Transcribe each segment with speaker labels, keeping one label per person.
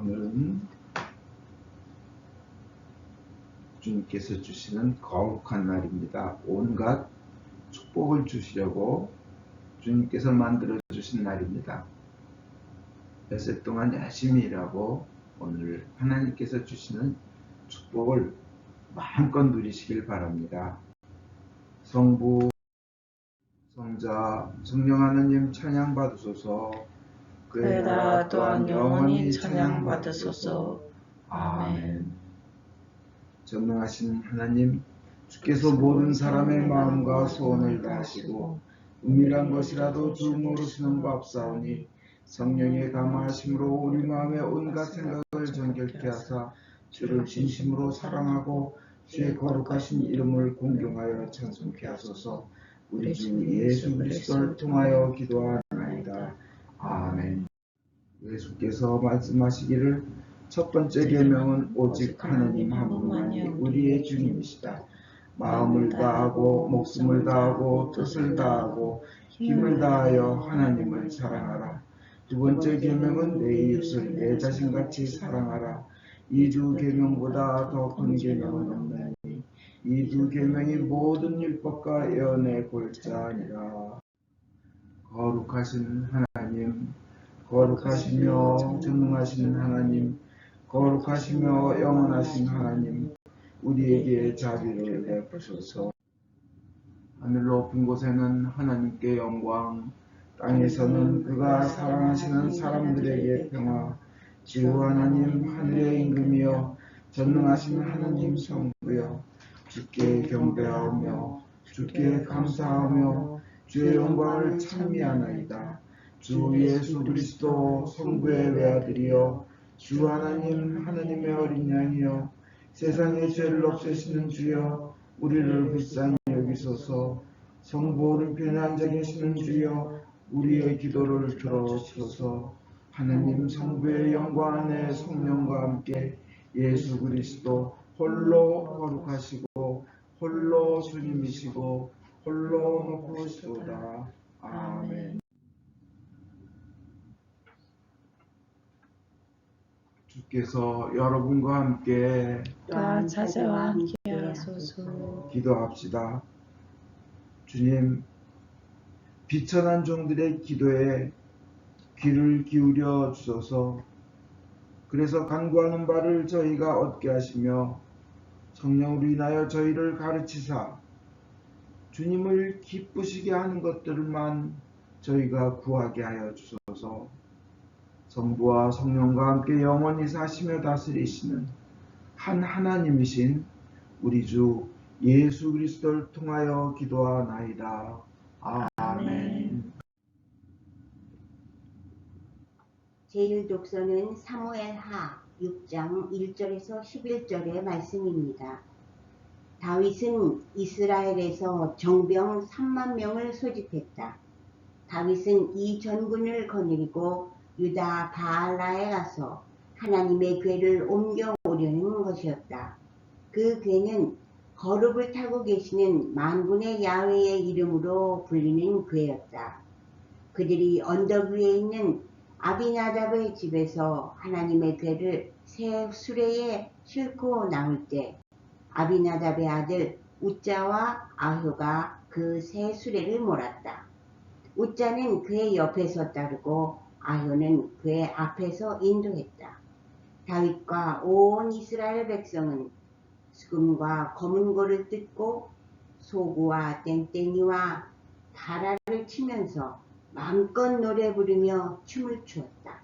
Speaker 1: 오늘은 주님께서 주시는 거룩한 날입니다. 온갖 축복을 주시려고 주님께서 만들어 주신 날입니다. 엿새 동안 열심히 일하고 오늘 하나님께서 주시는 축복을 마음껏 누리시길 바랍니다. 성부, 성자, 성령 하나님 찬양 받으소서.
Speaker 2: 그의 나라 또한 영원히 찬양 받으소서. 아멘.
Speaker 1: 전능하신 하나님, 주께서 모든 사람의 마음과 소원을 다하시고 은밀한 것이라도 주 모르시는 바 없사오니 성령의 감화하심으로 우리 마음의 온갖 생각을 정결케 하사 주를 진심으로 사랑하고 주의 거룩하신 이름을 공경하여 찬송케 하소서. 우리 주 예수 그리스도를 통하여 기도하나이다. 아멘. 예수께서 말씀하시기를 첫 번째 계명은 오직 하나님 한 분만이 우리의 주님이시다. 마음을 다하고 목숨을 다하고 뜻을 다하고 힘을 다하여 하나님을 사랑하라. 두 번째 계명은 내 이웃을 내 자신같이 사랑하라. 이 두 계명보다 더 큰 계명은 없나니 이 두 계명이 모든 율법과 예언의 골자니라. 거룩하신 하나님, 거룩하시며 전능하신 하나님, 거룩하시며 영원하신 하나님, 우리에게 자비를 베푸소서. 하늘 높은 곳에는 하나님께 영광, 땅에서는 그가 사랑하시는 사람들에게 평화. 주 하나님 하늘의 임금이여, 전능하신 하나님 성부여, 주께 경배하며 주께 감사하며 주의 영광을 찬미하나이다. 주 예수 그리스도 성부의 외아들이여, 주 하나님 하나님의 어린 양이여, 세상의 죄를 없애시는 주여, 우리를 불쌍히 여기소서. 성부 오른편에 앉아 계시는 주여, 우리의 기도를 들어주소서. 하나님 성부의 영광 안에 성령과 함께 예수 그리스도 홀로 거룩하시고 홀로 주님이시고 홀로 높으시도다. 아멘. 주께서 여러분과 함께
Speaker 2: 또한 자제와 함께 하소서.
Speaker 1: 기도합시다. 주님, 비천한 종들의 기도에 귀를 기울여 주소서. 그래서 간구하는 바를 저희가 얻게 하시며 성령으로 인하여 저희를 가르치사 주님을 기쁘시게 하는 것들만 저희가 구하게 하여 주소서. 성부와 성령과 함께 영원히 사시며 다스리시는 한 하나님이신 우리 주 예수 그리스도를 통하여 기도하나이다. 아멘.
Speaker 3: 제1독서는 사무엘하 6장 1절에서 11절의 말씀입니다. 다윗은 이스라엘에서 정병 3만 명을 소집했다. 다윗은 이 전군을 거느리고 유다 바알라에 가서 하나님의 궤를 옮겨오려는 것이었다. 그 궤는 거룩을 타고 계시는 만군의 야훼의 이름으로 불리는 궤였다. 그들이 언덕 위에 있는 아비나답의 집에서 하나님의 궤를 새 수레에 싣고 나올 때 아비나답의 아들 웃자와 아효가 그 새 수레를 몰았다. 웃자는 궤 옆에서 따르고 아효는 궤 앞에서 인도했다. 다윗과 온 이스라엘 백성은 수금과 검은고를 뜯고 소구와 땡땡이와 가라를 치면서 마음껏 노래 부르며 춤을 추었다.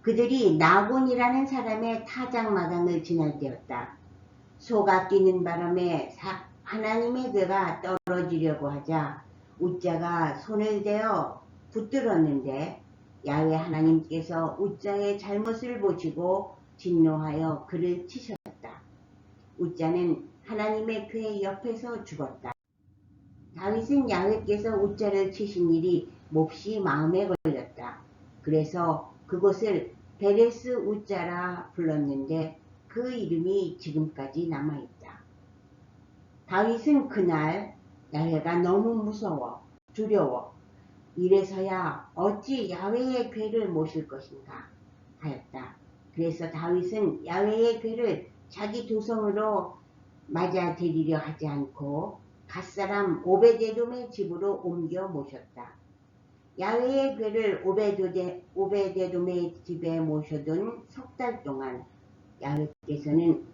Speaker 3: 그들이 나곤이라는 사람의 타작마당을 지날 때였다. 소가 뛰는 바람에 하나님의 궤가 떨어지려고 하자 웃자가 손을 대어 붙들었는데 야훼 하나님께서 웃자의 잘못을 보시고 진노하여 그를 치셨다. 웃자는 하나님의 궤 옆에서 죽었다. 다윗은 야훼께서 웃자를 치신 일이 몹시 마음에 걸렸다. 그래서 그곳을 베레스 웃자라 불렀는데 그 이름이 지금까지 남아있다. 다윗은 그날 야훼가 너무 무서워 두려워 이래서야 어찌 야훼의 궤를 모실 것인가. 하였다. 그래서 다윗은 야훼의 궤를 자기 도성으로 맞아들이려 하지 않고 갓사람 오베데돔의 집으로 옮겨 모셨다. 야훼의 궤를 오베데돔의 집에 모셔둔 석 달 동안 야훼께서는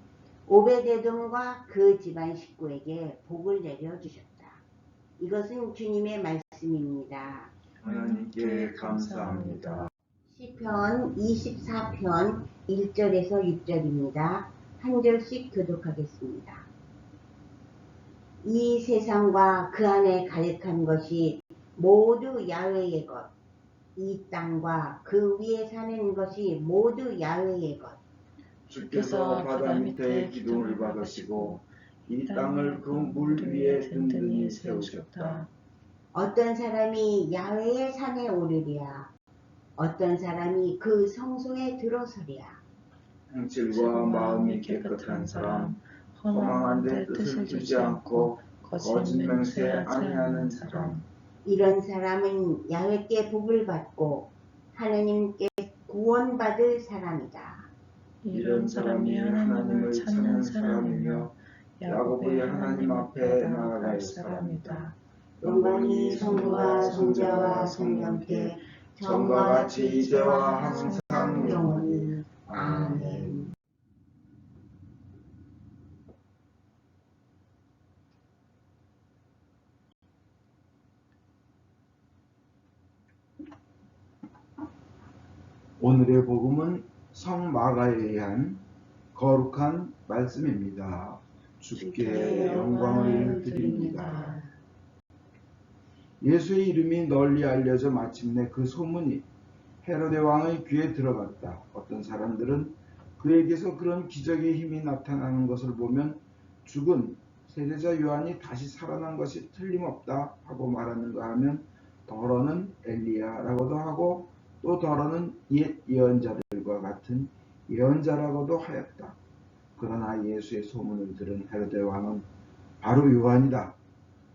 Speaker 3: 오베데돔과 그 집안 식구에게 복을 내려주셨다. 이것은 주님의 말씀입니다.
Speaker 1: 하나님께 감사합니다.
Speaker 3: 시편 24편 1절에서 6절입니다. 한 절씩 교독하겠습니다. 이 세상과 그 안에 가득한 것이 모두 야훼의 것, 이 땅과 그 위에 사는 것이 모두 야훼의 것.
Speaker 1: 주께서 바다 밑에 기둥을 박으시고 이 땅을 그 물 위에 든든히 세우셨다.
Speaker 3: 어떤 사람이 야훼의 산에 오르랴, 어떤 사람이 그 성소에 들어서랴.
Speaker 1: 행실과 마음이 깨끗한 사람, 허망한 데 뜻을 두지 않고 거짓 맹세하지 아니하는 사람,
Speaker 3: 이런 사람은 야훼께 복을 받고 하나님께 구원받을 사람이다.
Speaker 2: 이런 사람이 하나님을 찾는 사람이며 야곱의 하나님 앞에 나아갈 사람이다.
Speaker 3: 영광이 성부와 성자와 성령께 전과 같이 이제와 항상 영원히. 아멘.
Speaker 1: 오늘의 복음은 성 마가에 의한 거룩한 말씀입니다. 주께 영광을 드립니다. 예수의 이름이 널리 알려져 마침내 그 소문이 헤로데 왕의 귀에 들어갔다. 어떤 사람들은 그에게서 그런 기적의 힘이 나타나는 것을 보면 죽은 세례자 요한이 다시 살아난 것이 틀림없다 하고 말하는가 하면 더러는 엘리야라고도 하고 또 더러는 옛 예언자들과 같은 예언자라고도 하였다. 그러나 예수의 소문을 들은 헤로데 왕은 바로 요한이다.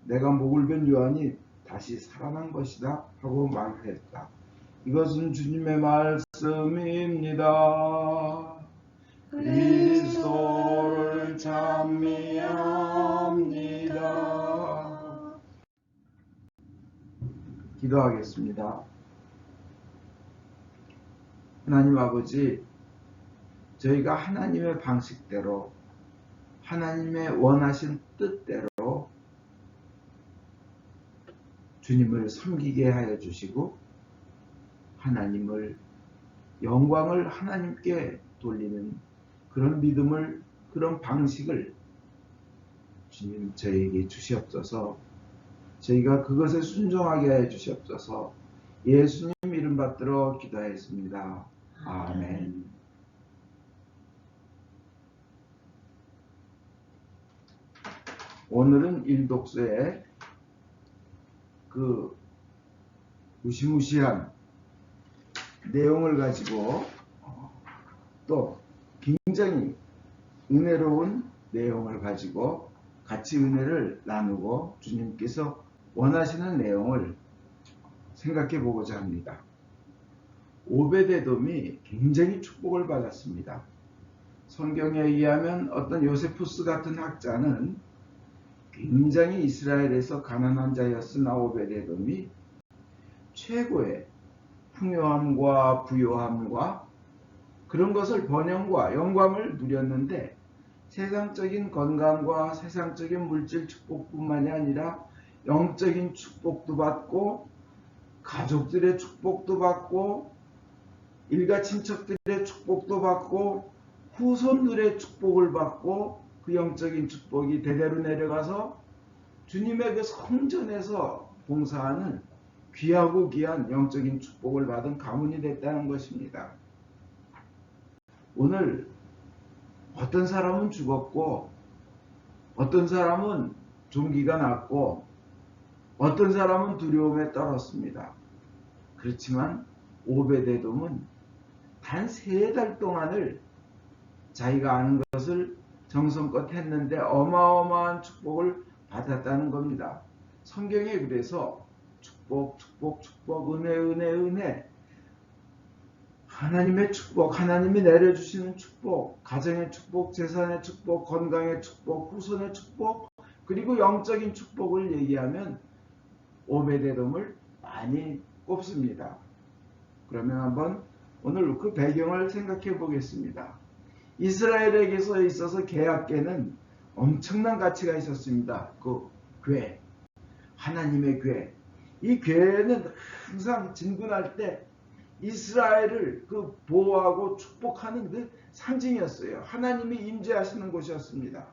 Speaker 1: 내가 목을 벤 요한이 다시 살아난 것이다 하고 말했다. 이것은 주님의 말씀입니다. 그리스도를 찬미합니다. 기도하겠습니다. 하나님 아버지, 저희가 하나님의 방식대로 하나님의 원하신 뜻대로 주님을 섬기게 하여 주시고 하나님을 영광을 하나님께 돌리는 그런 믿음을, 그런 방식을 주님 저에게 주시옵소서. 저희가 그것에 순종하게 하여 주시옵소서. 예수님 이름 받들어 기도하였습니다. 아멘. 오늘은 일독서의 그 무시무시한 내용을 가지고 또 굉장히 은혜로운 내용을 가지고 같이 은혜를 나누고 주님께서 원하시는 내용을 생각해 보고자 합니다. 오베데돔이 굉장히 축복을 받았습니다. 성경에 의하면 어떤 요세푸스 같은 학자는 굉장히 이스라엘에서 가난한 자였으나 오베데돔이 최고의 풍요함과 부요함과 그런 것을 번영과 영광을 누렸는데 세상적인 건강과 세상적인 물질 축복뿐만이 아니라 영적인 축복도 받고 가족들의 축복도 받고 일가 친척들의 축복도 받고 후손들의 축복을 받고 그 영적인 축복이 대대로 내려가서 주님의 그 성전에서 봉사하는 귀하고 귀한 영적인 축복을 받은 가문이 됐다는 것입니다. 오늘 어떤 사람은 죽었고 어떤 사람은 종기가 났고 어떤 사람은 두려움에 떨었습니다. 그렇지만 오베데돔은 단 3달 동안을 자기가 아는 것을 정성껏 했는데 어마어마한 축복을 받았다는 겁니다. 성경에 그래서 축복, 축복, 축복, 은혜, 은혜, 은혜 하나님의 축복, 하나님이 내려주시는 축복, 가정의 축복, 재산의 축복, 건강의 축복, 후손의 축복, 그리고 영적인 축복을 얘기하면 오베데돔을 많이 꼽습니다. 그러면 한번 오늘 그 배경을 생각해 보겠습니다. 이스라엘에게서 있어서 계약궤는 엄청난 가치가 있었습니다. 그 궤, 하나님의 궤. 이 궤는 항상 진군할 때 이스라엘을 그 보호하고 축복하는 그 상징이었어요. 하나님이 임재하시는 곳이었습니다.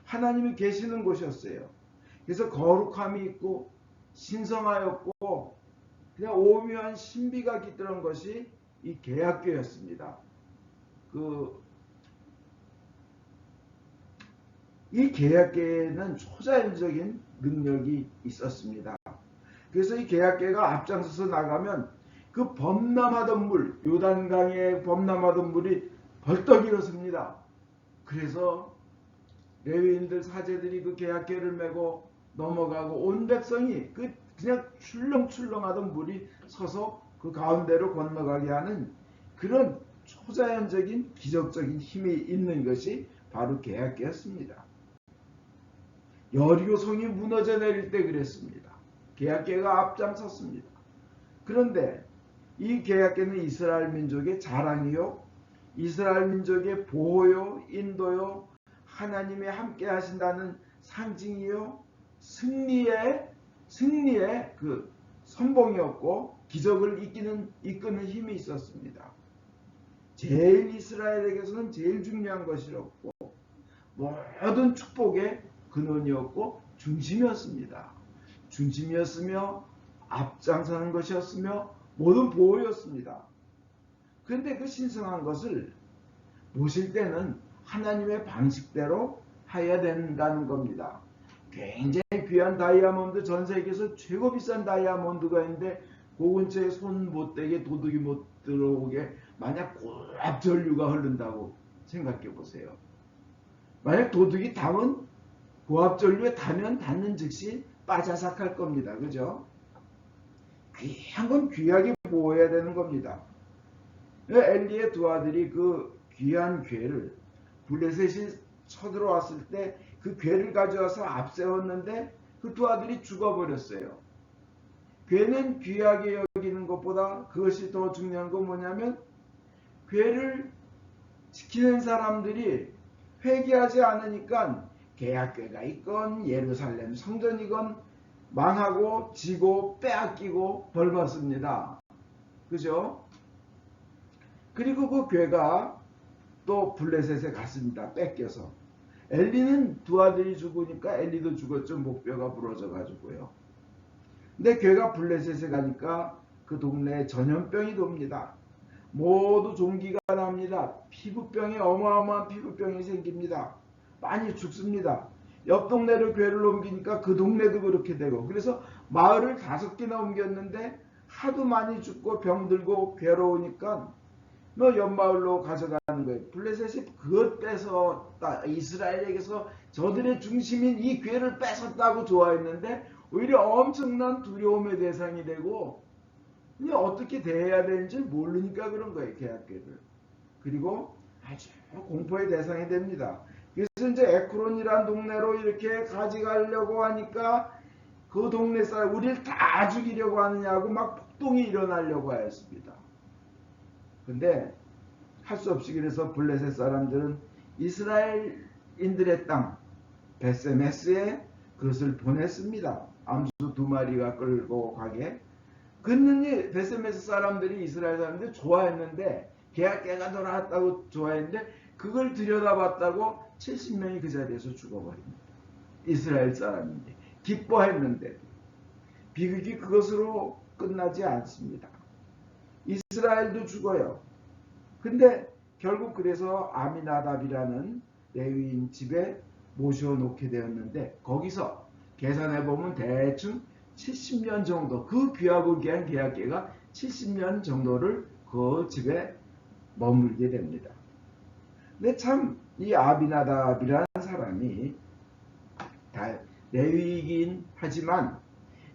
Speaker 1: 하나님이 계시는 곳이었어요. 그래서 거룩함이 있고 신성하였고 그냥 오묘한 신비가 깃드는 것이 이 계약궤였습니다. 이 계약궤에는 초자연적인 능력이 있었습니다. 그래서 이 계약궤가 앞장서서 나가면 그 범람하던 물, 요단강에 범람하던 물이 벌떡 일어섭니다. 그래서 레위인들 사제들이 그 계약궤를 메고 넘어가고 온 백성이 그냥 출렁출렁하던 물이 서서 그 가운데로 건너가게 하는 그런 초자연적인 기적적인 힘이 있는 것이 바로 계약궤였습니다. 여리고성이 무너져 내릴 때 그랬습니다. 계약궤가 앞장섰습니다. 그런데 이 계약궤는 이스라엘 민족의 자랑이요, 이스라엘 민족의 보호요, 인도요, 하나님이 함께 하신다는 상징이요, 승리의 그 선봉이었고 기적을 이끄는 힘이 있었습니다. 제일 이스라엘에게서는 제일 중요한 것이었고 모든 축복의 근원이었고 중심이었습니다. 중심이었으며 앞장서는 것이었으며 모든 보호였습니다. 그런데 그 신성한 것을 모실 때는 하나님의 방식대로 해야 된다는 겁니다. 굉장히 귀한 다이아몬드, 전 세계에서 최고 비싼 다이아몬드가 있는데 그 근처에 손 못 대게 도둑이 못 들어오게 만약 고압 전류가 흐른다고 생각해 보세요. 만약 도둑이 닿으면 고압 전류에 닿는 즉시 빠자삭할 겁니다. 그죠? 귀한 건 귀하게 보호해야 되는 겁니다. 엘리의 두 아들이 그 귀한 궤를 블레셋이 쳐들어왔을 때 그 궤를 가져와서 앞세웠는데 그 두 아들이 죽어버렸어요. 궤는 귀하게 여기는 것보다 그것이 더 중요한 건 뭐냐면 궤를 지키는 사람들이 회개하지 않으니까 계약궤가 있건 예루살렘 성전이건 망하고 지고 빼앗기고 벌받습니다. 그죠? 그리고 그 궤가 또 블레셋에 갔습니다. 뺏겨서. 엘리는 두 아들이 죽으니까 엘리도 죽었죠. 목뼈가 부러져 가지고요. 근데 궤가 블레셋에 가니까 그 동네에 전염병이 돕니다. 모두 종기가 납니다. 피부병이 어마어마한 피부병이 생깁니다. 많이 죽습니다. 옆 동네로 궤를 옮기니까 그 동네도 그렇게 되고 그래서 마을을 5개나 옮겼는데 하도 많이 죽고 병들고 괴로우니까 옆마을로 가져가는 거예요. 블레셋이 그것 뺏었다. 이스라엘에게서 저들의 중심인 이 궤를 뺏었다고 좋아했는데 오히려 엄청난 두려움의 대상이 되고 어떻게 대해야 되는지 모르니까 그런 거예요. 계약궤를. 그리고 아주 공포의 대상이 됩니다. 그래서 이제 에크론이란 동네로 이렇게 가져가려고 하니까 그 동네 사람 우리를 다 죽이려고 하느냐고 막 폭동이 일어나려고 하였습니다. 근데 할 수 없이 그래서 블레셋 사람들은 이스라엘인들의 땅 베세메스에 그것을 보냈습니다. 암수 2마리가 끌고 가게. 그랬더니 베세메스 사람들이 이스라엘 사람들이 좋아했는데 계약궤가 돌아왔다고 좋아했는데 그걸 들여다봤다고 70명이 그 자리에서 죽어버립니다. 이스라엘 사람인데 기뻐했는데 비극이 그것으로 끝나지 않습니다. 이스라엘도 죽어요. 근데 결국 그래서 아미나답이라는 레위인 집에 모셔놓게 되었는데 거기서 계산해보면 대충 70년 정도 그 귀하고 귀한 계약궤가 70년 정도를 그 집에 머물게 됩니다. 근데 참 이 아비나답이라는 사람이 레위이긴 하지만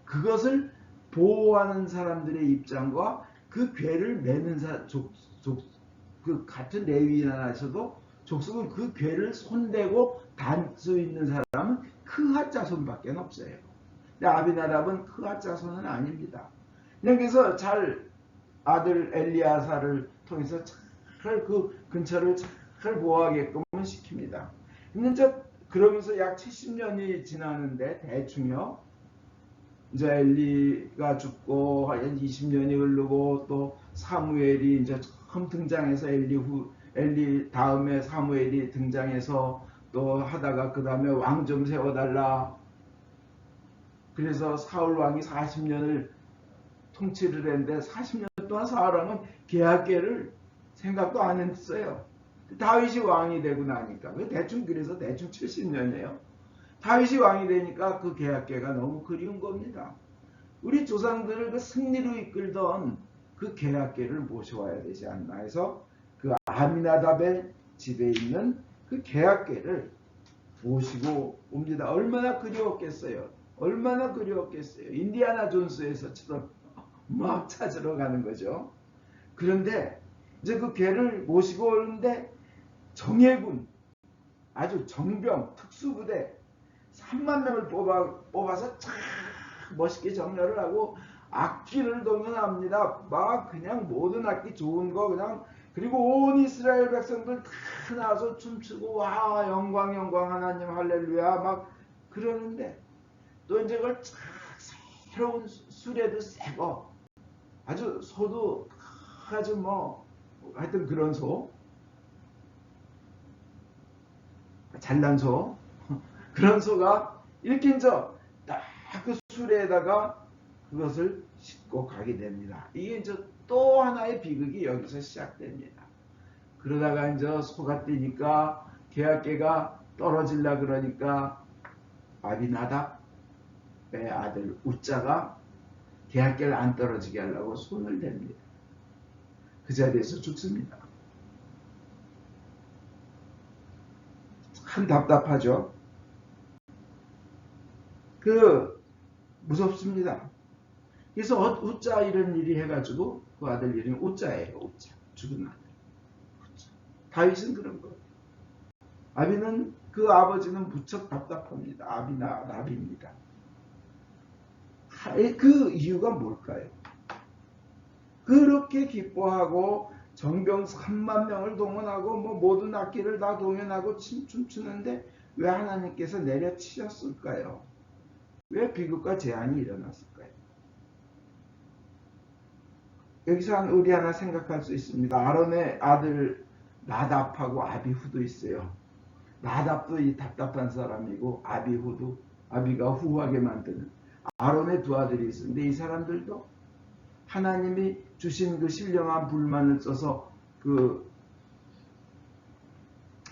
Speaker 1: 그것을 보호하는 사람들의 입장과 그 괴를 매는 그 같은 레위인하셔도 족속은 그 괴를 손대고 단 수 있는 사람은 크핫 자손밖에 없어요. 근데 아비나답은 크핫 자손은 아닙니다. 그래서 잘 아들 엘리야사를 통해서 잘 그 근처를 잘 보호하게끔 시킵니다. 근데 그러면서 약 70년이 지나는데 대충요. 이제 엘리가 죽고 한 20년이 흐르고 또 사무엘이 이제 처음 등장해서 엘리 다음에 사무엘이 등장해서 또 하다가 그 다음에 왕 좀 세워달라. 그래서 사울 왕이 40년을 통치를 했는데 40년 동안 사울 왕은 계약계를 생각도 안 했어요. 다윗이 왕이 되고 나니까 그래서 대충 70년이에요. 다윗이 왕이 되니까 그 계약계가 너무 그리운 겁니다. 우리 조상들을 그 승리로 이끌던 그 계약계를 모셔와야 되지 않나 해서 그 아미나답의 집에 있는 그 계약계를 모시고 옵니다. 얼마나 그리웠겠어요. 얼마나 그리웠겠어요. 인디아나 존스에서처럼 막 찾으러 가는 거죠. 그런데 이제 그 개를 모시고 오는데 정예군, 아주 정병, 특수부대 3만 명을 뽑아서 참 멋있게 정렬을 하고 악기를 동원합니다. 막 그냥 모든 악기 좋은 거 그냥 그리고 온 이스라엘 백성들 다 나와서 춤추고 와 영광 영광 하나님 할렐루야 막 그러는데 또 이제 그걸 참 새로운 수레도 세고 아주 소도 아주 뭐 하여튼 그런 소 잘난 소 그런 소가 이렇게 이제 딱 그 수레에다가 그것을 싣고 가게 됩니다. 이게 이제 또 하나의 비극이 여기서 시작됩니다. 그러다가 이제 소가 뛰니까 계약계가 떨어질라 그러니까 아비나답의 아들 우짜가 계약계를 안 떨어지게 하려고 손을 댑니다. 그 자리에서 죽습니다. 참 답답하죠. 무섭습니다. 그래서 우짜 이런 일이 해가지고 그 아들 이름이 우짜예요. 우짜. 죽은 아들. 우짜. 다윗은 그런 거예요. 아비는 그 아버지는 무척 답답합니다. 아비나답입니다. 그 이유가 뭘까요? 그렇게 기뻐하고 정병 3만 명을 동원하고 뭐 모든 악기를 다 동원하고 춤추는데 왜 하나님께서 내려치셨을까요? 왜 비극과 재앙이 일어났을까요? 여기서 우리 하나 생각할 수 있습니다. 아론의 아들 나답하고 아비후도 있어요. 나답도 이 답답한 사람이고 아비가 후하게 만드는 아론의 두 아들이 있었는데 이 사람들도 하나님이 주신 그 신령한 불만을 써서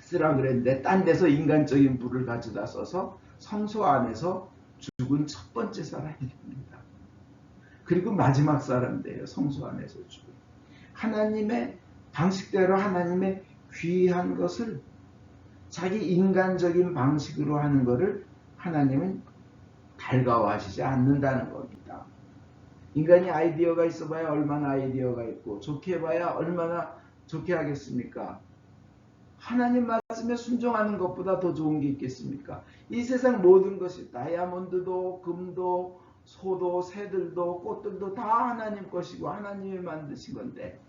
Speaker 1: 쓰라 그랬는데 딴 데서 인간적인 불을 가져다 써서 성소 안에서 죽은 첫 번째 사람이 됩니다. 그리고 마지막 사람 돼요. 성소 안에서 죽은. 하나님의 방식대로 하나님의 귀한 것을 자기 인간적인 방식으로 하는 것을 하나님은 달가워하시지 않는다는 겁니다. 인간이 아이디어가 있어봐야 얼마나 아이디어가 있고 좋게 해봐야 얼마나 좋게 하겠습니까? 하나님 말씀에 순종하는 것보다 더 좋은 게 있겠습니까? 이 세상 모든 것이 다이아몬드도 금도 소도 새들도 꽃들도 다 하나님 것이고 하나님이 만드신 건데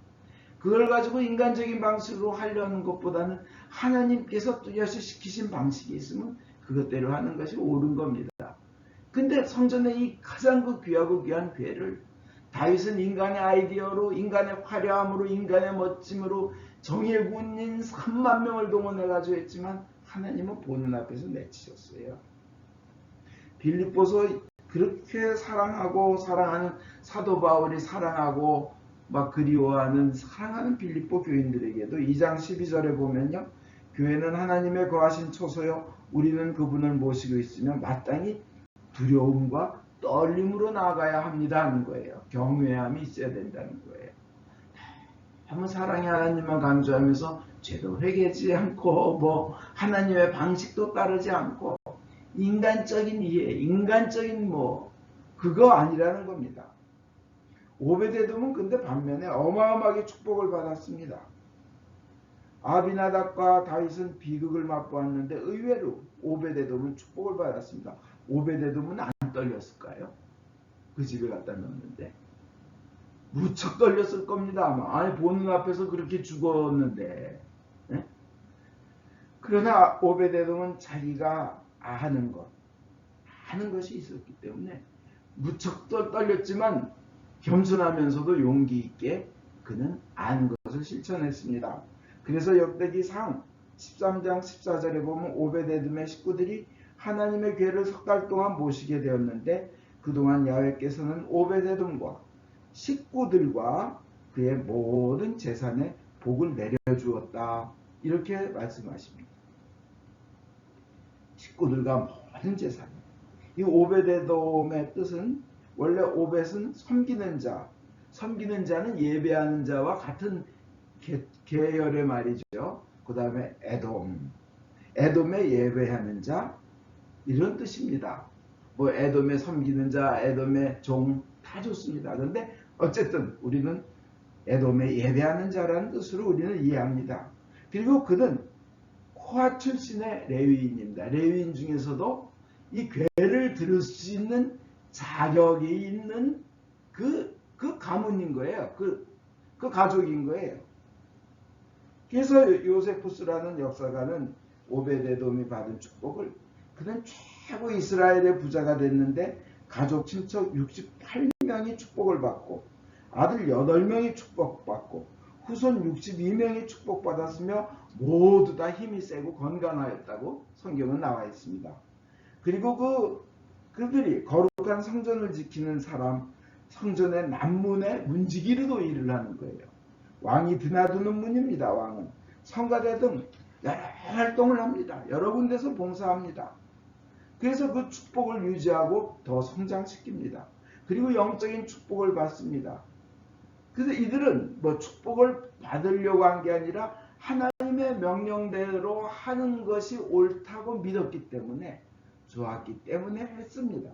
Speaker 1: 그걸 가지고 인간적인 방식으로 하려는 것보다는 하나님께서 뚜렷이 시키신 방식이 있으면 그것대로 하는 것이 옳은 겁니다. 근데 성전에 이 가장 그 귀하고 귀한 괴를 다윗은 인간의 아이디어로 인간의 화려함으로 인간의 멋짐으로 정예군인 3만 명을 동원해가지고 했지만 하나님은 보는 앞에서 내치셨어요. 빌립보서 그렇게 사랑하는 사도 바울이 사랑하고 막 그리워하는 사랑하는 빌립보 교인들에게도 2장 12절에 보면요. 교회는 하나님의 거하신 초소요 우리는 그분을 모시고 있으면 마땅히 두려움과 떨림으로 나아가야 합니다 하는 거예요. 경외함이 있어야 된다는 거예요. 한번 사랑의 하나님만 강조하면서 죄도 회개하지 않고 뭐 하나님의 방식도 따르지 않고 인간적인 이해, 인간적인 그거 아니라는 겁니다. 오베데돔은 근데 반면에 어마어마하게 축복을 받았습니다. 아비나답과 다윗은 비극을 맛보았는데 의외로 오베데돔은 축복을 받았습니다. 오베데돔은 안 떨렸을까요? 그 집에 갖다 넣었는데 무척 떨렸을 겁니다. 아마. 아니 보는 앞에서 그렇게 죽었는데. 예? 그러나 오베데돔은 자기가 아는 것이 있었기 때문에 무척 떨렸지만 겸손하면서도 용기 있게 그는 아는 것을 실천했습니다. 그래서 역대기상 13장 14절에 보면 오베데돔의 식구들이 하나님의 궤를 석 달 동안 모시게 되었는데 그동안 야훼께서는 오베데돔과 식구들과 그의 모든 재산에 복을 내려주었다. 이렇게 말씀하십니다. 식구들과 모든 재산. 이 오베데돔의 뜻은 원래 오벳은 섬기는 자, 섬기는 자는 예배하는 자와 같은 계열의 말이죠. 그 다음에 에돔의 예배하는 자 이런 뜻입니다. 뭐 에돔의 섬기는 자, 에돔의 종 다 좋습니다. 그런데 어쨌든 우리는 에돔의 예배하는 자라는 뜻으로 우리는 이해합니다. 그리고 그는 코앗 출신의 레위인입니다. 레위인 중에서도 이 궤를 들을 수 있는 자격이 있는 그 가문인 거예요. 그 가족인 거예요. 그래서 요세푸스라는 역사가는 오베데돔이 받은 축복을 그는 최고 이스라엘의 부자가 됐는데 가족 친척 68명이 축복을 받고 아들 8명이 축복받고 후손 62명이 축복받았으며 모두 다 힘이 세고 건강하였다고 성경은 나와 있습니다. 그리고 그들이 거룩한 성전을 지키는 사람, 성전의 남문에 문지기로도 일을 하는 거예요. 왕이 드나드는 문입니다. 왕은 성가대 등 여러 활동을 합니다. 여러 군데서 봉사합니다. 그래서 그 축복을 유지하고 더 성장시킵니다. 그리고 영적인 축복을 받습니다. 그래서 이들은 뭐 축복을 받으려고 한 게 아니라 하나님의 명령대로 하는 것이 옳다고 믿었기 때문에 좋았기 때문에 했습니다.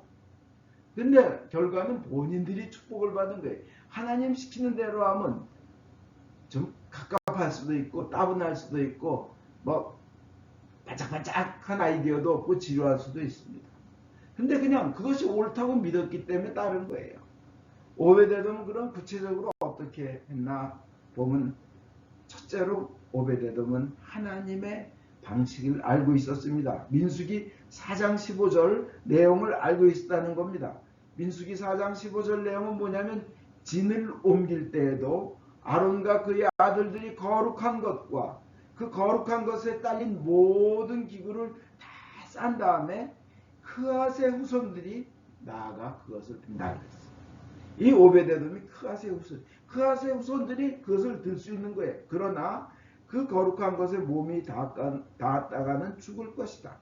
Speaker 1: 근데 결과는 본인들이 축복을 받은 거예요. 하나님 시키는 대로 하면 좀 갑갑할 수도 있고 따분할 수도 있고 뭐 반짝반짝한 아이디어도 없고 지루할 수도 있습니다. 근데 그냥 그것이 옳다고 믿었기 때문에 따른 거예요. 오베데돔은 그럼 구체적으로 어떻게 했나 보면 첫째로 오베데돔은 하나님의 방식을 알고 있었습니다. 민수기 4장 15절 내용을 알고 있었다는 겁니다. 민수기 4장 15절 내용은 뭐냐면 진을 옮길 때에도 아론과 그의 아들들이 거룩한 것과 그 거룩한 것에 딸린 모든 기구를 다 싼 다음에 크앗의 후손들이 나아가 그것을 든다 그랬어요. 이 오베데돔이 크앗의 후손들이 그것을 들 수 있는 거예요. 그러나 그 거룩한 것에 몸이 닿았다가는 죽을 것이다.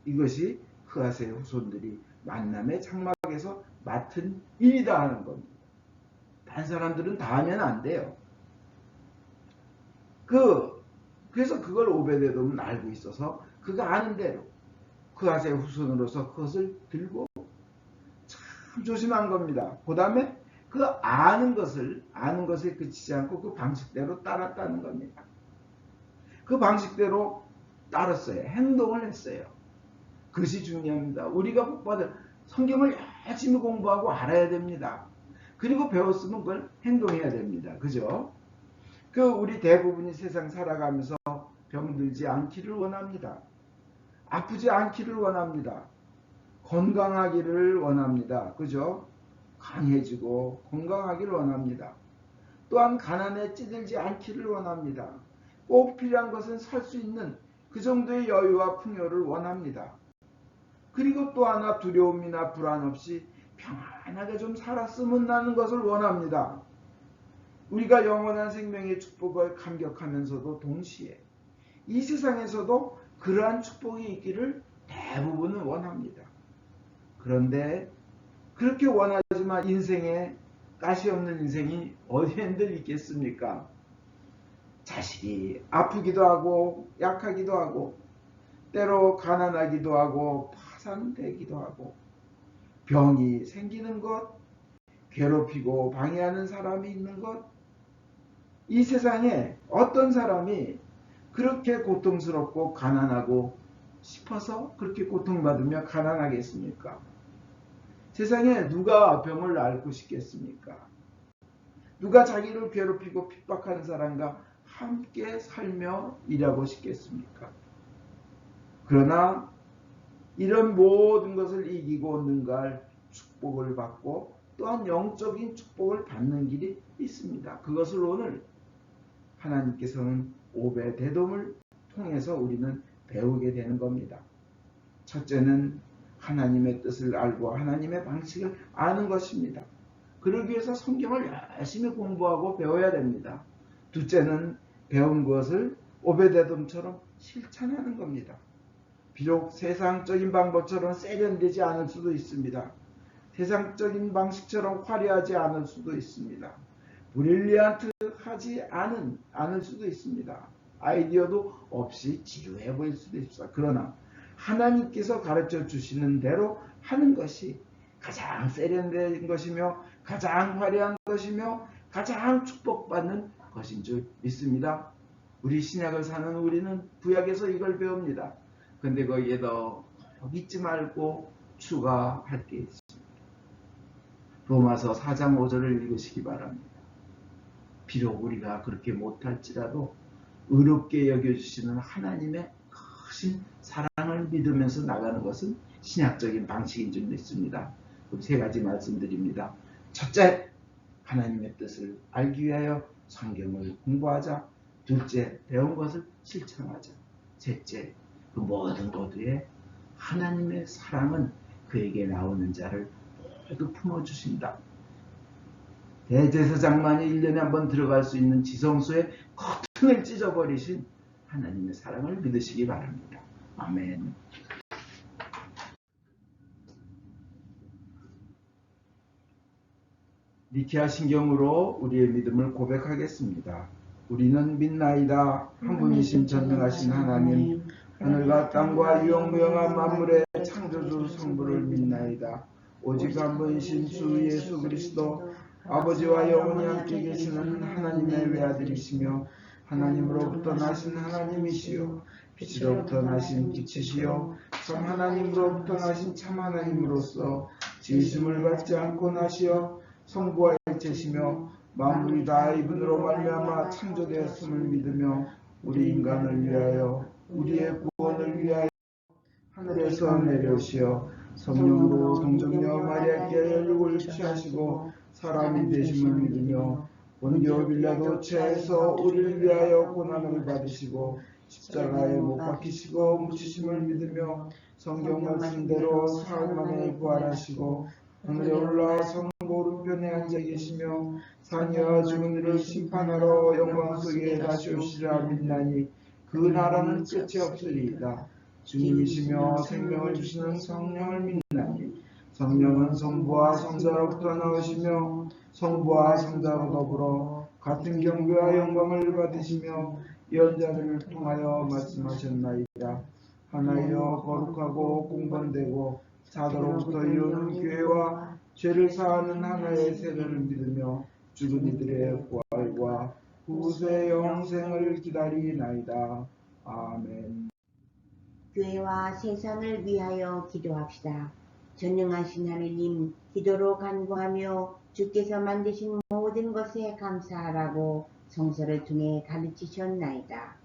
Speaker 1: 이것이 크앗의 후손들이 만남의 장막에서 맡은 일이다 하는 겁니다. 다른 사람들은 다 하면 안 돼요. 그래서 그걸 오베데돔은 알고 있어서 그가 아는 대로 크앗의 후손으로서 그것을 들고 참 조심한 겁니다. 그 다음에 그 아는 것에 그치지 않고 그 방식대로 따랐다는 겁니다. 그 방식대로 따랐어요. 행동을 했어요. 그것이 중요합니다. 우리가 복받을 성경을 열심히 공부하고 알아야 됩니다. 그리고 배웠으면 그걸 행동해야 됩니다. 그죠? 우리 대부분이 세상 살아가면서 병들지 않기를 원합니다. 아프지 않기를 원합니다. 건강하기를 원합니다. 그죠? 강해지고 건강하기를 원합니다. 또한 가난에 찌들지 않기를 원합니다. 꼭 필요한 것은 살 수 있는 그 정도의 여유와 풍요를 원합니다. 그리고 또 하나 두려움이나 불안 없이 평안하게 좀 살았으면 하는 것을 원합니다. 우리가 영원한 생명의 축복을 감격하면서도 동시에 이 세상에서도 그러한 축복이 있기를 대부분은 원합니다. 그런데 그렇게 원하지만 인생에 가시 없는 인생이 어디엔들 있겠습니까? 자식이 아프기도 하고 약하기도 하고 때로 가난하기도 하고 파산되기도 하고 병이 생기는 것, 괴롭히고 방해하는 사람이 있는 것? 이 세상에 어떤 사람이 그렇게 고통스럽고 가난하고 싶어서 그렇게 고통받으며 가난하겠습니까? 세상에 누가 병을 앓고 싶겠습니까? 누가 자기를 괴롭히고 핍박하는 사람과 함께 살며 일하고 싶겠습니까? 그러나 이런 모든 것을 이기고 능가할 축복을 받고 또한 영적인 축복을 받는 길이 있습니다. 그것을 오늘 하나님께서는 오베데돔을 통해서 우리는 배우게 되는 겁니다. 첫째는 하나님의 뜻을 알고 하나님의 방식을 아는 것입니다. 그러기 위해서 성경을 열심히 공부하고 배워야 됩니다. 둘째는 배운 것을 오베데돔처럼 실천하는 겁니다. 비록 세상적인 방법처럼 세련되지 않을 수도 있습니다. 세상적인 방식처럼 화려하지 않을 수도 있습니다. 브릴리언트하지 않을 수도 있습니다. 아이디어도 없이 지루해 보일 수도 있습니다. 그러나 하나님께서 가르쳐 주시는 대로 하는 것이 가장 세련된 것이며 가장 화려한 것이며 가장 축복받는 것인 줄 믿습니다. 우리 신약을 사는 우리는 구약에서 이걸 배웁니다. 근데 거기에 더 잊지 말고 추가할 게 있습니다. 로마서 4장 5절을 읽으시기 바랍니다. 비록 우리가 그렇게 못할지라도 의롭게 여겨주시는 하나님의 크신 사랑을 믿으면서 나가는 것은 신약적인 방식인 줄 믿습니다. 그럼 세 가지 말씀드립니다. 첫째, 하나님의 뜻을 알기 위하여 성경을 공부하자. 둘째, 배운 것을 실천하자. 셋째, 그 모든 것에 하나님의 사랑은 그에게 나오는 자를 모두 품어주신다. 대제사장만이 1년에 한 번 들어갈 수 있는 지성소의 커튼을 찢어버리신 하나님의 사랑을 믿으시기 바랍니다. 아멘. 니케아 신경으로 우리의 믿음을 고백하겠습니다. 우리는 믿나이다. 한 분이신 전능하신 하나님, 하늘과 땅과 유영무영한 만물의 창조주 성부를 믿나이다. 오직 한 분이신 주 예수 그리스도, 아버지와 영원히 함께 계시는 하나님의 외아들이시며 하나님으로부터 나신 하나님이시요 빛으로부터 나신 빛이시요 참 하나님으로부터 나신 참 하나님으로서 지으심을 받지 않고 나시어 성부와 일체시며 만물이 다 이분으로 말미암아 창조되었음을 믿으며 우리 인간을 위하여 우리의 구원을 위하여 하늘에서 내려오시어 성령으로 동정녀 마리아께 열육을 취하시고 사람이 되심을 믿으며 본디오 빌라도 체하여서 우리를 위하여 고난을 받으시고 십자가에 못 박히시고 묻히심을 믿으며 성경 말씀대로 사흘 만에 부활하시고 하늘에 올라 성부 오른편에 앉아 계시며 산이와 죽은 이를 심판하러 영광 속에 다시 오시리라 믿나니 그 나라는 끝이 없으리이다. 주님이시며 생명을 주시는 성령을 믿나니 성령은 성부와 성자로부터 나오시며 성부와 성자로 더불어 같은 경배와 영광을 받으시며 예언자들을 통하여 말씀하셨나이다. 하나여 거룩하고 공관되고 사도로부터 이루는 교회와 죄를 사하는 하나의 세례를 믿으며 죽은 이들의 부활과 후세 영생을 기다리나이다. 아멘.
Speaker 3: 교회와 세상을 위하여 기도합시다. 전능하신 하느님, 기도로 간구하며 주께서 만드신 모든 것에 감사하라고 성서를 통해 가르치셨나이다.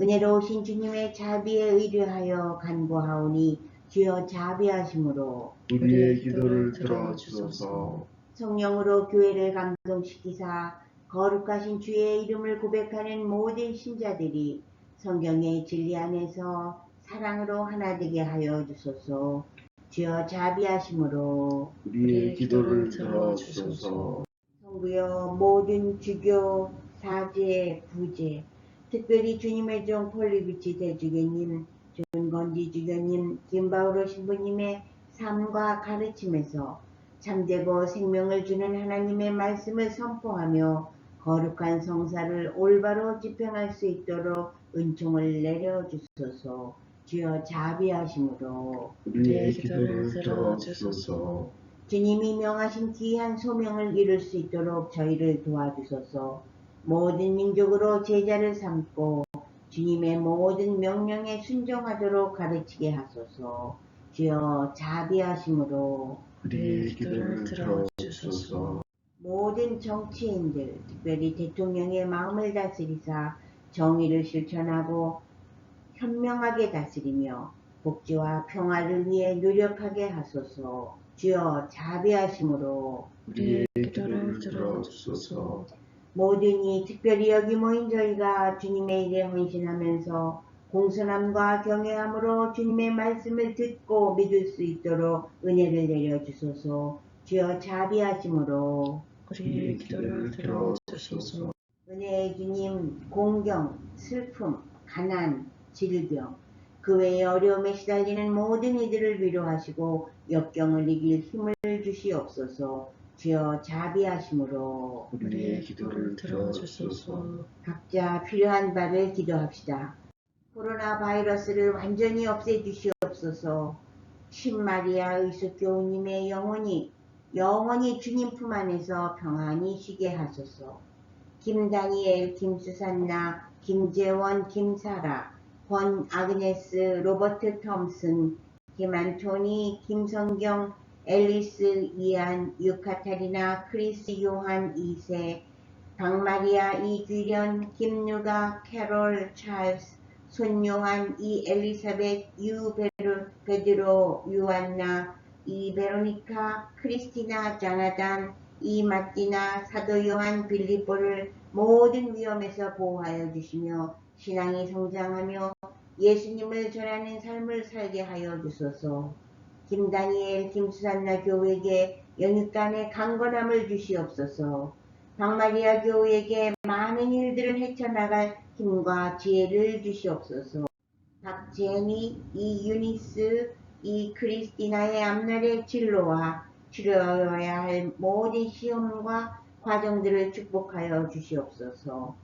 Speaker 3: 은혜로우신 주님의 자비에 의뢰하여 간구하오니 주여 자비하심으로
Speaker 1: 우리의 기도를 들어주소서.
Speaker 3: 성령으로 교회를 감동시키사 거룩하신 주의 이름을 고백하는 모든 신자들이 성경의 진리 안에서 사랑으로 하나 되게 하여 주소서. 주여 자비하심으로
Speaker 1: 우리의 기도를 들어주소서.
Speaker 3: 성부여 모든 주교, 사제, 부제, 특별히 주님의 종 폴리비치 대주교님, 존건지 주교님, 김바우로 신부님의 삶과 가르침에서 참되고 생명을 주는 하나님의 말씀을 선포하며 거룩한 성사를 올바로 집행할 수 있도록 은총을 내려주소서. 주여 자비하심으로
Speaker 1: 우리의 기도를 들어주소서.
Speaker 3: 주님이 명하신 귀한 소명을 이룰 수 있도록 저희를 도와주소서. 모든 민족으로 제자를 삼고 주님의 모든 명령에 순종하도록 가르치게 하소서. 주여 자비하심으로
Speaker 1: 우리의 기도를 들어주소서.
Speaker 3: 모든 정치인들, 특별히 대통령의 마음을 다스리사 정의를 실천하고 현명하게 다스리며 복지와 평화를 위해 노력하게 하소서. 주여 자비하심으로
Speaker 2: 우리의 기도를 들어주소서.
Speaker 3: 모든 이 특별히 여기 모인 저희가 주님의 일에 헌신하면서 공손함과 경외함으로 주님의 말씀을 듣고 믿을 수 있도록 은혜를 내려주소서. 주여 자비하심으로
Speaker 2: 우리의 기도를 들어주소서.
Speaker 3: 은혜의 주님, 공경, 슬픔, 가난, 질병, 그 외의 어려움에 시달리는 모든 이들을 위로하시고 역경을 이길 힘을 주시옵소서. 주여 자비하심으로
Speaker 2: 우리의 기도를 들어주소서.
Speaker 3: 각자 필요한 바를 기도합시다. 코로나 바이러스를 완전히 없애주시옵소서. 신마리아 의숙교우님의 영원히 주님 품 안에서 평안히 쉬게 하소서. 김다니엘, 김수산나, 김재원, 김사라, 권아그네스, 로버트 톰슨, 김안토니, 김성경, 앨리스, 이안, 유카타리나, 크리스, 요한 2세, 박마리아, 이규련, 김누가, 캐롤, 찰스, 손요한, 이엘리사벳, 베드로, 유안나, 이베로니카, 크리스티나, 자나단, 이마띠나, 사도요한, 빌립보를 모든 위험에서 보호하여 주시며 신앙이 성장하며 예수님을 전하는 삶을 살게 하여 주소서. 김다니엘, 김수산나 교회에게 영육간의 강건함을 주시옵소서. 박마리아 교회에게 많은 일들을 헤쳐나갈 힘과 지혜를 주시옵소서. 박제니, 이유니스, 이크리스티나의 앞날의 진로와 치러야 할 모든 시험과 과정들을 축복하여 주시옵소서.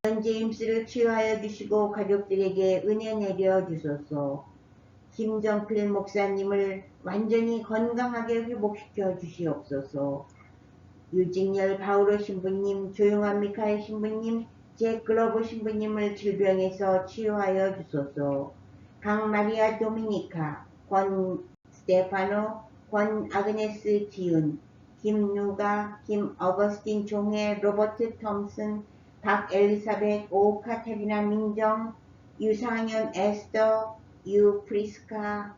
Speaker 3: 변제임스를 치유하여 주시고 가족들에게 은혜 내려 주소서. 김정필 목사님을 완전히 건강하게 회복시켜 주시옵소서. 유진열 바우로 신부님, 조용한 미카엘 신부님, 제클러브 신부님을 질병에서 치유하여 주소서. 강마리아 도미니카, 권 스테파노, 권 아그네스 지은, 김누가, 김어거스틴 종혜, 로버트 톰슨, 박엘리사벳, 오 카테리나 민정, 유상현 에스더, 유 프리스카,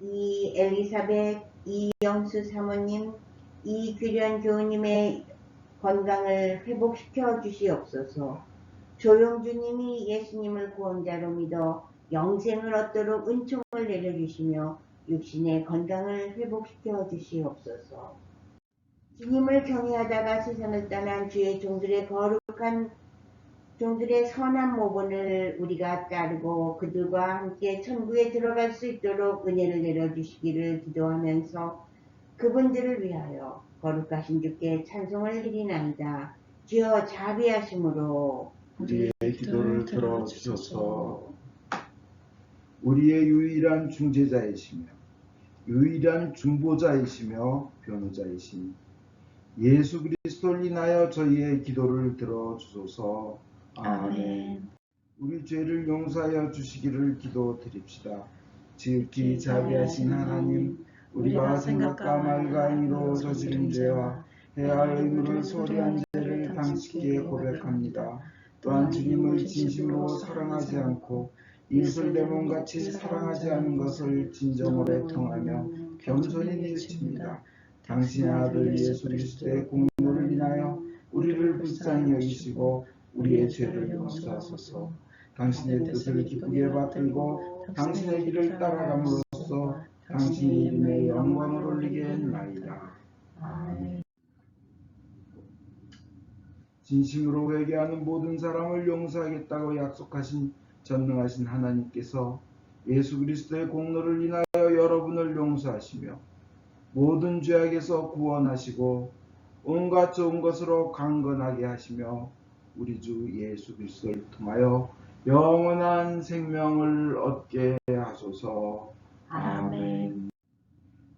Speaker 3: 이엘리사벳, 이영수 사모님, 이규련 교우님의 건강을 회복시켜 주시옵소서. 조용주님이 예수님을 구원자로 믿어 영생을 얻도록 은총을 내려주시며 육신의 건강을 회복시켜 주시옵소서. 주님을 경외하다가 세상을 떠난 주의 종들의 선한 모본을 우리가 따르고 그들과 함께 천국에 들어갈 수 있도록 은혜를 내려주시기를 기도하면서 그분들을 위하여 거룩하신 주께 찬송을 드리나이다. 주여 자비하심으로
Speaker 2: 우리의 기도를 들어주소서.
Speaker 1: 우리의 유일한 중재자이시며 유일한 중보자이시며 변호자이신 예수 그리스도를 인하여 저희의 기도를 들어주소서. 아멘. 우리 죄를 용서하여 주시기를 기도드립시다. 지극히 자비하신 하나님, 우리가 생각과 말과 행위로 저지른 죄와 해할 의무를 소리한 죄를 당신께 고백합니다. 또한 주님을 진심으로 사랑하지 않고 이웃을 내 몸같이 사랑하지 않는 것을 진정으로 통하며 겸손히 뉘우칩니다. 당신의 아들 예수 그리스도의 공로를 인하여 우리를 불쌍히 여기시고 우리의 죄를 용서하소서. 당신의 뜻을 기쁘게 받들고 당신의 길을 따라감으로써 당신의 이름에 영광을 올리게 했나이다. 아멘. 진심으로 회개하는 모든 사람을 용서하겠다고 약속하신 전능하신 하나님께서 예수 그리스도의 공로를 인하여 여러분을 용서하시며 모든 죄악에서 구원하시고 온갖 좋은 것으로 강건하게 하시며 우리 주 예수 그리스도를 통하여 영원한 생명을 얻게 하소서. 아멘.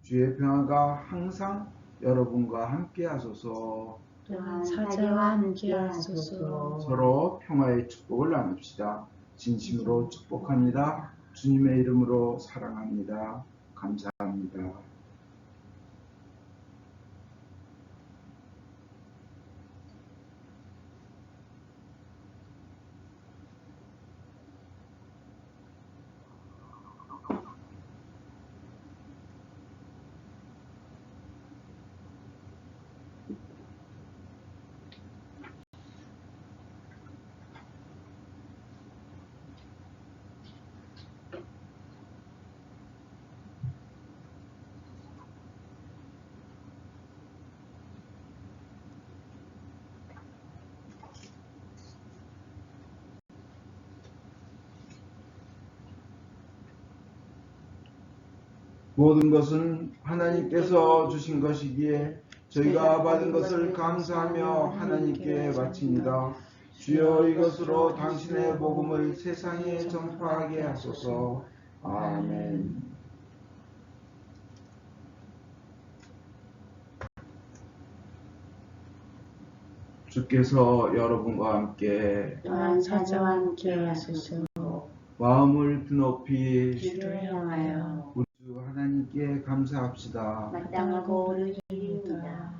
Speaker 1: 주의 평화가 항상 여러분과 함께 하소서.
Speaker 2: 또한 사제와 함께 하소서.
Speaker 1: 서로 평화의 축복을 나눕시다. 진심으로 축복합니다. 주님의 이름으로 사랑합니다. 감사합니다. 모든 것은 하나님께서 주신 것이기에 저희가 받은 것을 감사하며 하나님께 바칩니다. 주여 이것으로 당신의 복음을 세상에 전파하게 하소서. 아멘. 주께서 여러분과 함께
Speaker 2: 또한 사제와 함께 하소서.
Speaker 1: 마음을 드높이
Speaker 2: 주를 향하여
Speaker 1: 우리 주 하나님께 감사합시다.
Speaker 3: 마땅하고 옳은 일입니다.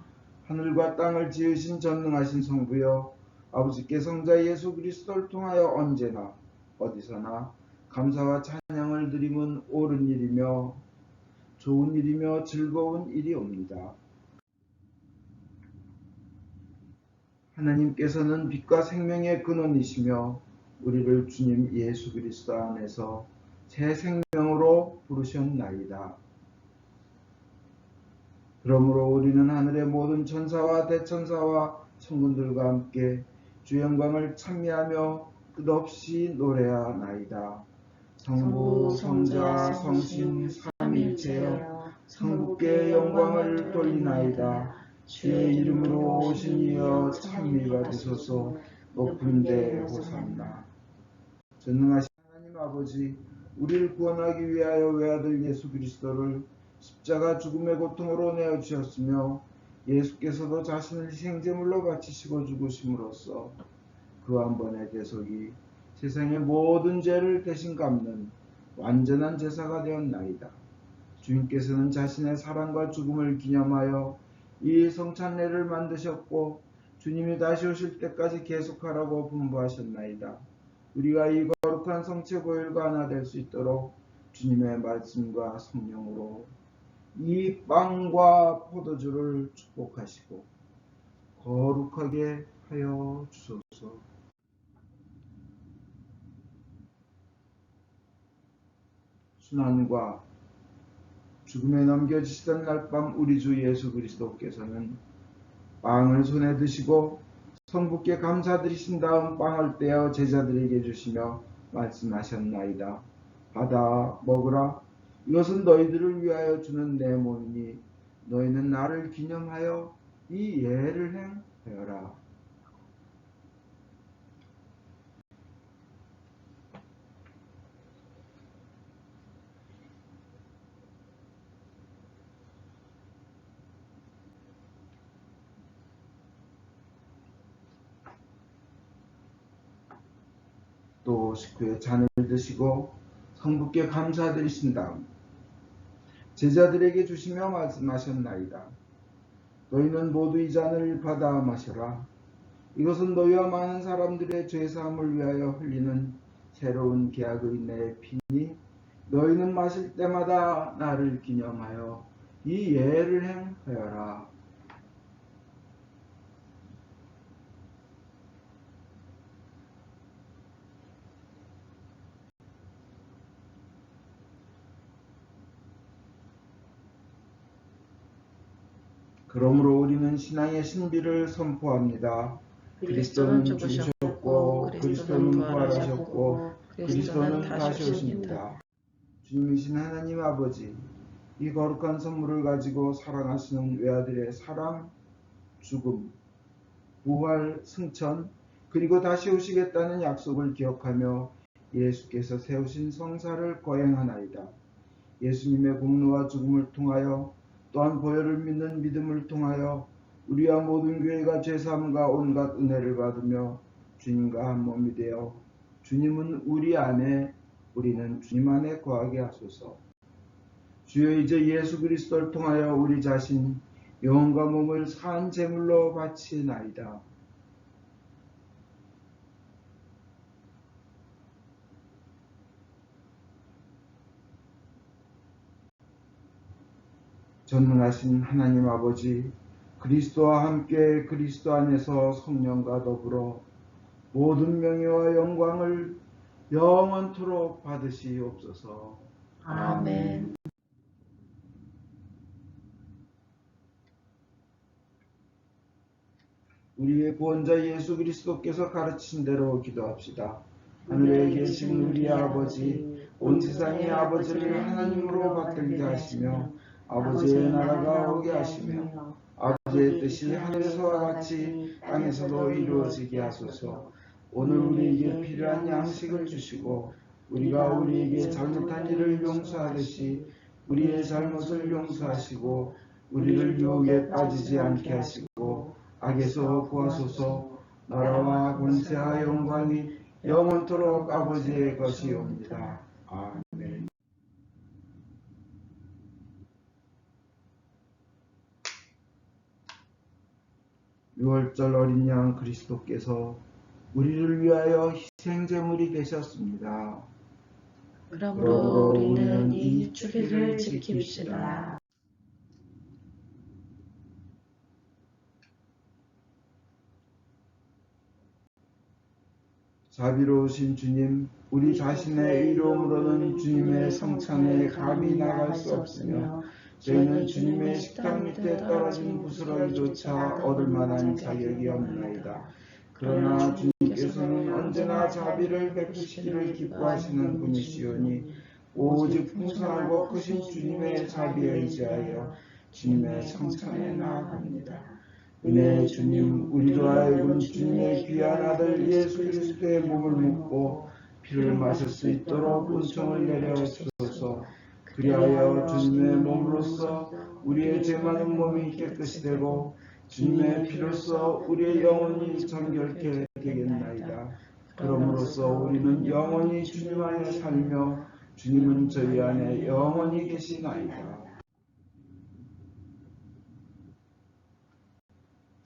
Speaker 1: 하늘과 땅을 지으신 전능하신 성부여, 아버지께 성자 예수 그리스도를 통하여 언제나 어디서나 감사와 찬양을 드림은 옳은 일이며 좋은 일이며 즐거운 일이옵니다. 하나님께서는 빛과 생명의 근원이시며 우리를 주님 예수 그리스도 안에서 새 생명으로 부르셨나이다. 그러므로 우리는 하늘의 모든 천사와 대천사와 천군들과 함께 주 영광을 찬미하며 끝없이 노래하나이다. 성부, 성자, 성신, 삼위일체여 성부께 영광을 돌리나이다. 주의 이름으로 오신 이여 찬미 받으소서. 높은 데 호산나. 전능하신 하나님 아버지, 우리를 구원하기 위하여 외아들 예수 그리스도를 십자가 죽음의 고통으로 내어주셨으며 예수께서도 자신을 희생제물로 바치시고 죽으심으로써 그 한 번의 대속이 세상의 모든 죄를 대신 갚는 완전한 제사가 되었나이다. 주님께서는 자신의 사랑과 죽음을 기념하여 이 성찬례를 만드셨고 주님이 다시 오실 때까지 계속하라고 분부하셨나이다. 우리가 이 거룩한 성체 보혈과 하나 될 수 있도록 주님의 말씀과 성령으로 이 빵과 포도주를 축복하시고 거룩하게 하여 주소서. 순환과 죽음에 넘겨지시던 날밤 우리 주 예수 그리스도께서는 빵을 손에 드시고 성부께 감사드리신 다음 빵을 떼어 제자들에게 주시며 말씀하셨나이다. 받아 먹으라. 이것은 너희들을 위하여 주는 내 몸이니 너희는 나를 기념하여 이 예를 행하여라. 또 식후에 잔을 드시고 성부께 감사드리신 다음 제자들에게 주시며 말씀하셨나이다. 너희는 모두 이 잔을 받아 마셔라. 이것은 너희와 많은 사람들의 죄사함을 위하여 흘리는 새로운 계약의 내 피니 너희는 마실 때마다 나를 기념하여 이 예를 행하여라. 그러므로 우리는 신앙의 신비를 선포합니다. 그리스도는 죽으셨고 그리스도는 부활하셨고 그리스도는 다시 오십니다. 주님이신 하나님 아버지, 이 거룩한 선물을 가지고 사랑하시는 외아들의 사랑, 죽음, 부활, 승천, 그리고 다시 오시겠다는 약속을 기억하며 예수께서 세우신 성사를 거행하나이다. 예수님의 공로와 죽음을 통하여 또한 보혈을 믿는 믿음을 통하여 우리와 모든 교회가 죄사함과 온갖 은혜를 받으며 주님과 한 몸이 되어 주님은 우리 안에 우리는 주님 안에 거하게 하소서. 주여 이제 예수 그리스도를 통하여 우리 자신 영혼과 몸을 산 제물로 바치나이다. 전능하신 하나님 아버지, 그리스도와 함께 그리스도 안에서 성령과 더불어 모든 명예와 영광을 영원토록 받으시옵소서.
Speaker 2: 아멘.
Speaker 1: 우리의 구원자 예수 그리스도께서 가르치신 대로 기도합시다. 하늘에 계신 우리 아버지, 온 세상의 아버지를 하나님으로 받들게 하시며 아버지의 나라가 오게 하시며 아버지의 뜻이 하늘에서와 같이 땅에서도 이루어지게 하소서. 오늘 우리에게 필요한 양식을 주시고 우리가 우리에게 잘못한 일을 용서하듯이 우리의 잘못을 용서하시고 우리를 유혹에 빠지지 않게 하시고 악에서 구하소서. 나라와 권세와 영광이 영원토록 아버지의 것이옵니다. 아멘. 유월절 어린 양 그리스도께서 우리를 위하여 희생제물이 되셨습니다.
Speaker 2: 그러므로 우리는 이 주기를 지킵시다.
Speaker 1: 자비로우신 주님, 우리 자신의 의로움으로는 주님의 성찬에 감히 나갈 수 없으며 저희는 주님의 식탁 밑에 떨어진 부스러기조차 얻을 만한 자격이 없나이다. 그러나 주님께서는 언제나 자비를 베푸시기를 기뻐하시는 분이시오니 오직 풍성하고 크신 주님의 자비에 의지하여 주님의 성찬에 나아갑니다. 은혜의 주님, 우리로 하여금 주님의 귀한 아들 예수 그리스도의 몸을 묵고 피를 마실 수 있도록 은총을 내려 주소서. 그리하여 주님의 몸으로서 우리의 죄 많은 몸이 깨끗이 되고 주님의 피로써 우리의 영혼이 정결케 되겠나이다. 그러므로써 우리는 영원히 주님 안에 살며 주님은 저희 안에 영원히 계시나이다.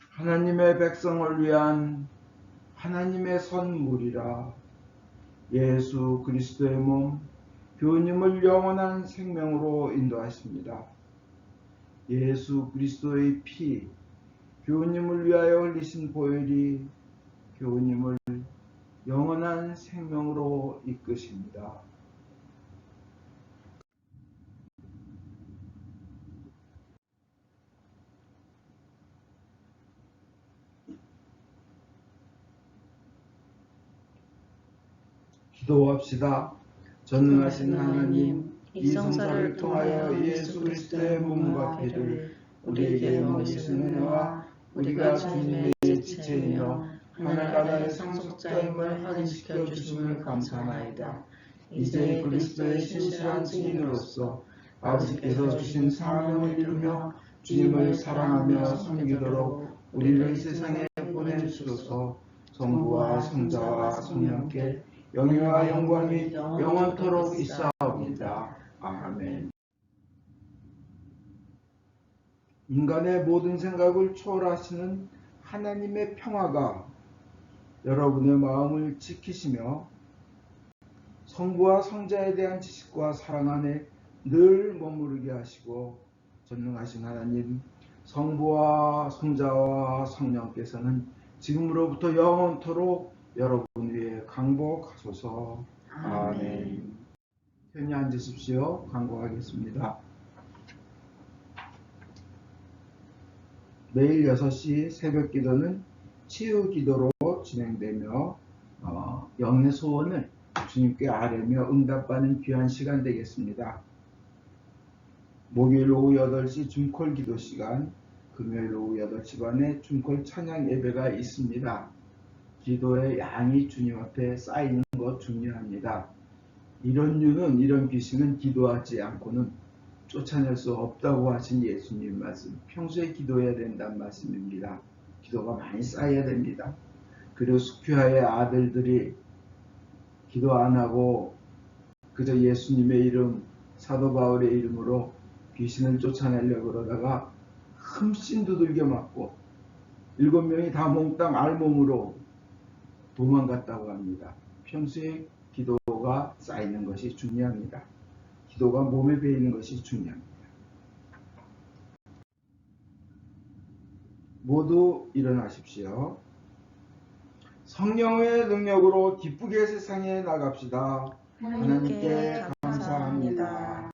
Speaker 1: 하나님의 백성을 위한 하나님의 선물이라. 예수 그리스도의 몸 교우님을 영원한 생명으로 인도하십니다. 예수 그리스도의 피 교우님을 위하여 흘리신 보혈이 교우님을 영원한 생명으로 이끄십니다. 기도합시다. 전능하신 하나님, 이 성사를 통하여 예수 그리스도의 몸과 피를 우리에게 먹이시는 은혜와 우리가 주님의 지체이며 하늘나라의 상속자임을 확인시켜 주심을 감사하나이다. 이제 그리스도의 신실한 증인으로서 아버지께서 주신 사명을 이루며 주님을 사랑하며 섬기도록 우리를 세상에 보내주소서. 성부와 성자와 성령께 영예와 영광이 영원토록 있사옵니다. 아멘. 인간의 모든 생각을 초월하시는 하나님의 평화가 여러분의 마음을 지키시며 성부와 성자에 대한 지식과 사랑 안에 늘 머무르게 하시고, 전능하신 하나님 성부와 성자와 성령께서는 지금으로부터 영원토록 여러분 위에 강복하소서. 아멘. 편히 앉으십시오. 강구하겠습니다. 매일 6시 새벽 기도는 치유 기도로 진행되며 영의 소원을 주님께 아뢰며 응답받는 귀한 시간 되겠습니다. 목요일 오후 8시 중콜 기도 시간, 금요일 오후 8시 반에 중콜 찬양 예배가 있습니다. 기도의 양이 주님 앞에 쌓이는 것 중요합니다. 이런 귀신은 기도하지 않고는 쫓아낼 수 없다고 하신 예수님 말씀, 평소에 기도해야 된다는 말씀입니다. 기도가 많이 쌓여야 됩니다. 그리고 스큐아의 아들들이 기도 안 하고 그저 예수님의 이름, 사도 바울의 이름으로 귀신을 쫓아내려고 그러다가 흠씬 두들겨 맞고 7명이 다 몽땅 알몸으로 도망갔다고 합니다. 평소에 기도가 쌓이는 것이 중요합니다. 기도가 몸에 배이는 것이 중요합니다. 모두 일어나십시오. 성령의 능력으로 기쁘게 세상에 나갑시다. 하나님께 감사합니다.